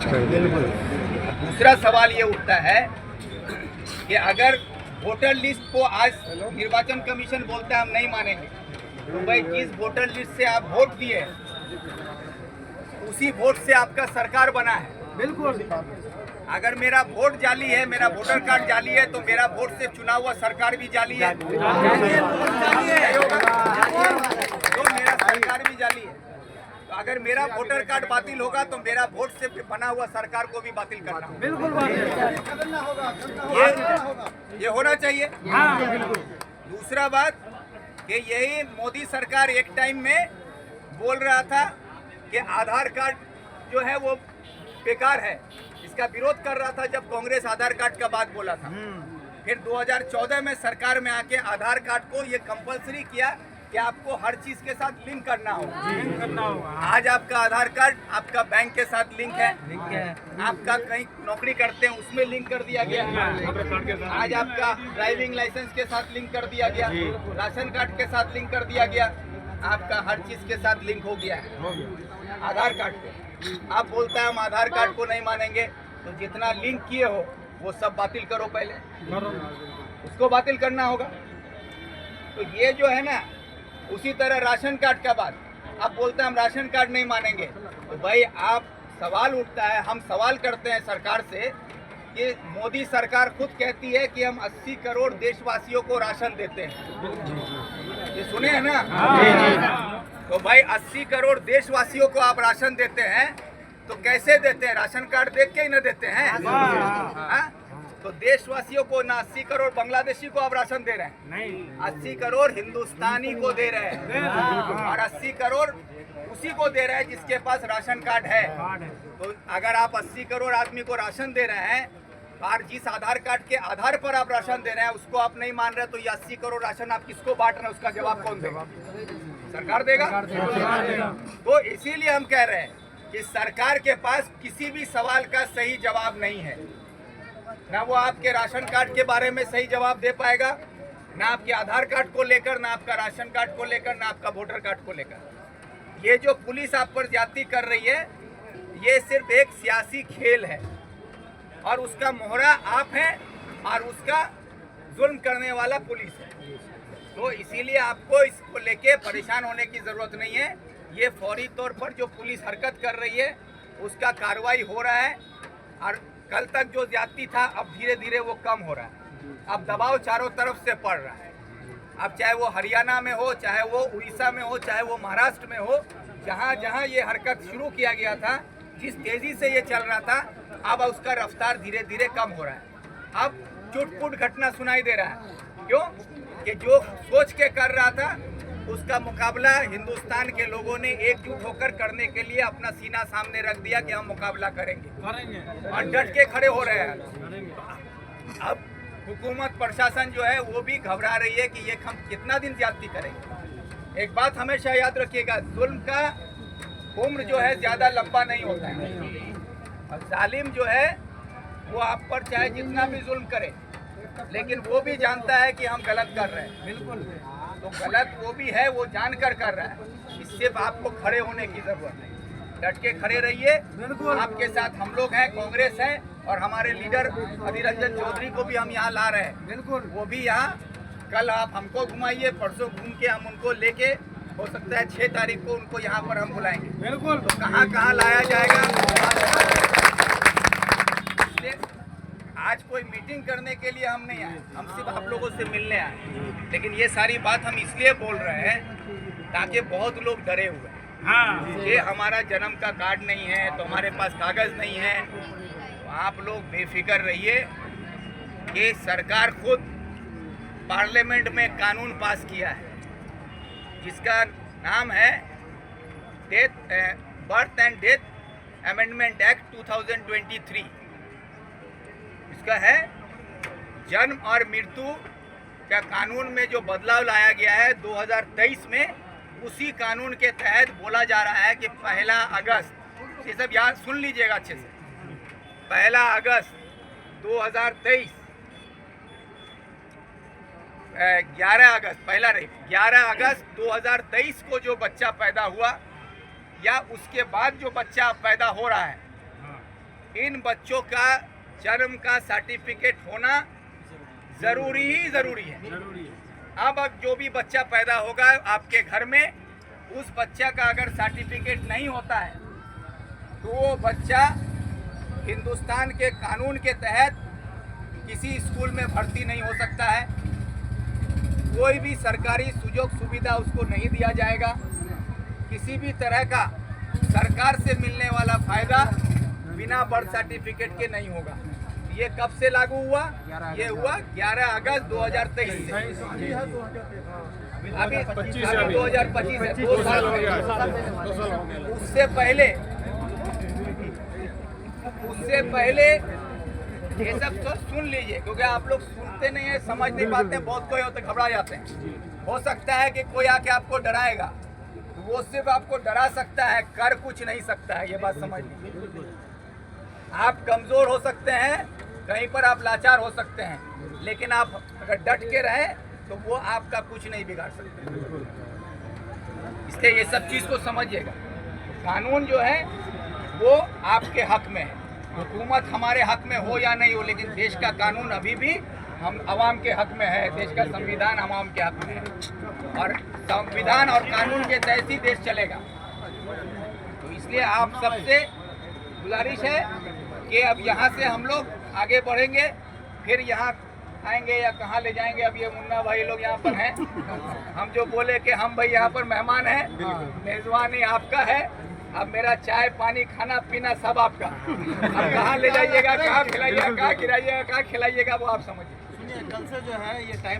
दूसरा सवाल ये उठता है कि अगर वोटर लिस्ट को आज निर्वाचन कमीशन बोलता है हम नहीं मानेंगे, तो भाई जिस वोटर लिस्ट से आप वोट दिए उसी वोट से आपका सरकार बना है। बिल्कुल। अगर मेरा वोट जाली है, मेरा वोटर कार्ड जाली है, तो मेरा वोट से चुना हुआ सरकार भी जाली है, तो मेरा सरकार भी जाली है। तो अगर मेरा वोटर कार्ड बातिल होगा तो मेरा वोट से बना हुआ सरकार को भी बातिल करना होगा। बिल्कुल ये होना चाहिए। बिल्कुल। दूसरा बात कि यही मोदी सरकार एक टाइम में बोल रहा था कि आधार कार्ड जो है वो बेकार है, इसका विरोध कर रहा था जब कांग्रेस आधार कार्ड का बात बोला था। फिर 2014 में सरकार में आके आधार कार्ड को ये कंपलसरी किया कि आपको हर चीज के साथ लिंक करना होगा। आज आपका आधार कार्ड आपका बैंक के साथ लिंक है, आपका कहीं नौकरी करते हैं उसमें लिंक कर दिया गया, आज आपका ड्राइविंग लाइसेंस के साथ लिंक कर दिया गया, राशन कार्ड के साथ लिंक कर दिया गया, आपका हर चीज के साथ लिंक हो गया है आधार कार्ड को। आप बोलते हैं हम आधार कार्ड को नहीं मानेंगे, तो जितना लिंक किए हो वो सब बातिल करो, पहले उसको बातिल करना होगा। तो ये जो है ना, उसी तरह राशन कार्ड का बात, आप बोलते हैं हम राशन कार्ड नहीं मानेंगे, तो भाई आप सवाल उठता है, हम सवाल करते हैं सरकार से कि मोदी सरकार खुद कहती है कि हम 80 करोड़ देशवासियों को राशन देते हैं, ये सुने हैं ना? तो भाई 80 करोड़ देशवासियों को आप राशन देते हैं तो कैसे देते हैं? राशन कार्ड देख के ही न देते हैं। तो देशवासियों को ना 80 करोड़ बांग्लादेशी को आप राशन दे रहे हैं, नहीं 80 करोड़ हिंदुस्तानी को दे रहे हैं, और 80 करोड़ उसी को दे रहे हैं जिसके पास राशन कार्ड है। तो अगर आप 80 करोड़ आदमी को राशन दे रहे हैं और जिस आधार कार्ड के आधार पर आप राशन दे रहे हैं उसको आप नहीं मान रहे, तो ये 80 करोड़ राशन आप किसको बांट रहे हैं? उसका जवाब कौन देगा? सरकार देगा। तो इसीलिए हम कह रहे हैं कि सरकार के पास किसी भी सवाल का सही जवाब नहीं है, ना वो आपके राशन कार्ड के बारे में सही जवाब दे पाएगा, ना आपके आधार कार्ड को लेकर, ना आपका राशन कार्ड को लेकर, ना आपका वोटर कार्ड को लेकर। ये जो पुलिस आप पर ज्यादती कर रही है ये सिर्फ एक सियासी खेल है, और उसका मोहरा आप हैं और उसका जुल्म करने वाला पुलिस है। तो इसीलिए आपको इसको लेके परेशान होने की जरूरत नहीं है। ये फौरी तौर पर जो पुलिस हरकत कर रही है उसका कार्रवाई हो रहा है, और कल तक जो ज्यादती था अब धीरे धीरे वो कम हो रहा है। अब दबाव चारों तरफ से पड़ रहा है। अब चाहे वो हरियाणा में हो, चाहे वो उड़ीसा में हो, चाहे वो महाराष्ट्र में हो, जहाँ जहाँ ये हरकत शुरू किया गया था, जिस तेजी से ये चल रहा था, अब उसका रफ्तार धीरे धीरे कम हो रहा है। अब चुटपुट घटना सुनाई दे रहा है। क्यों? कि जो सोच के कर रहा था उसका मुकाबला हिंदुस्तान के लोगों ने एकजुट होकर करने के लिए अपना सीना सामने रख दिया कि हम मुकाबला करेंगे और डट के खड़े हो रहे हैं। अब हुकूमत प्रशासन जो है वो भी घबरा रही है कि ये हम कितना दिन ज्यादती करेंगे। एक बात हमेशा याद रखिएगा, जुल्म का उम्र जो है ज्यादा लंबा नहीं होता है, और जालिम जो है वो आप पर चाहे जितना भी जुल्म करे, लेकिन वो भी जानता है कि हम गलत कर रहे हैं। बिल्कुल। तो गलत वो भी है, वो जानकर कर रहा है। इससे आपको खड़े होने की जरूरत है, डट के खड़े रहिए। आपके साथ हम लोग हैं, कांग्रेस है, और हमारे लीडर अधीर रंजन चौधरी को भी हम यहाँ ला रहे हैं। बिल्कुल। वो भी यहाँ, कल आप हमको घुमाइए, परसों घूम के हम उनको लेके, हो सकता है 6 तारीख को उनको यहाँ पर हम बुलाएंगे। बिल्कुल। तो कहाँ कहाँ लाया जाएगा? आज कोई मीटिंग करने के लिए हम नहीं आए, हम सिर्फ आप लोगों से मिलने आए। लेकिन ये सारी बात हम इसलिए बोल रहे हैं ताकि बहुत लोग डरे हुए हैं कि हमारा जन्म का कार्ड नहीं है, तो हमारे पास कागज नहीं है। तो आप लोग बेफिक्र रहिए कि सरकार खुद पार्लियामेंट में कानून पास किया है जिसका नाम है birth and death amendment act 2023। इसका है जन्म और मृत्यु का कानून में जो बदलाव लाया गया है 2023 में, उसी कानून के तहत बोला जा रहा है कि 1 अगस्त, ये सब याद सुन लीजिएगा अच्छे से, 1 अगस्त 2023, 11 अगस्त, पहला नहीं, 11 अगस्त 2023 को जो बच्चा पैदा हुआ या उसके बाद जो बच्चा पैदा हो रहा है, इन बच्चों का जन्म का सर्टिफिकेट होना जरूरी है। अब जो भी बच्चा पैदा होगा आपके घर में, उस बच्चा का अगर सर्टिफिकेट नहीं होता है तो वो बच्चा हिंदुस्तान के कानून के तहत किसी स्कूल में भर्ती नहीं हो सकता है। कोई भी सरकारी सुजोग सुविधा उसको नहीं दिया जाएगा। किसी भी तरह का सरकार से मिलने वाला फायदा बिना बर्थ सर्टिफिकेट के नहीं होगा। ये कब से लागू हुआ? ये हुआ 11 अगस्त 2023 से। अभी 2025 है, 2 साल हो गए। उससे पहले ये सब तो सुन लीजिए, क्योंकि आप लोग सुनते नहीं है, समझ नहीं पाते हैं। बहुत कोई होते घबरा जाते हैं। हो सकता है कि कोई आके आपको डराएगा, तो वो सिर्फ आपको डरा सकता है, कर कुछ नहीं सकता है। ये बात समझ लीजिए। आप कमजोर हो सकते हैं, कहीं पर आप लाचार हो सकते हैं, लेकिन आप अगर डट के रहे तो वो आपका कुछ नहीं बिगाड़ सकते। इसलिए ये सब चीज़ को समझिएगा। कानून जो है वो आपके हक में है। हुकूमत हमारे हक में हो या नहीं हो, लेकिन देश का कानून अभी भी हम आवाम के हक में है। देश का संविधान आवाम के हक में है, और संविधान और कानून के तहत ही देश चलेगा। तो इसलिए आप सबसे गुजारिश है कि अब यहाँ से हम लोग आगे बढ़ेंगे, फिर यहाँ आएंगे या कहाँ ले जाएंगे। अब ये मुन्ना भाई लोग यहाँ पर हैं, हम जो बोले कि हम भाई यहाँ पर मेहमान हैं, मेजबानी आपका है। अब मेरा चाय पानी खाना पीना सब आपका। अब कहाँ ले जाइएगा, कहाँ खिलाइएगा, कहाँ गिराइएगा, कहाँ खिलाइएगा, वो आप समझिए। कल से जो है ये टाइम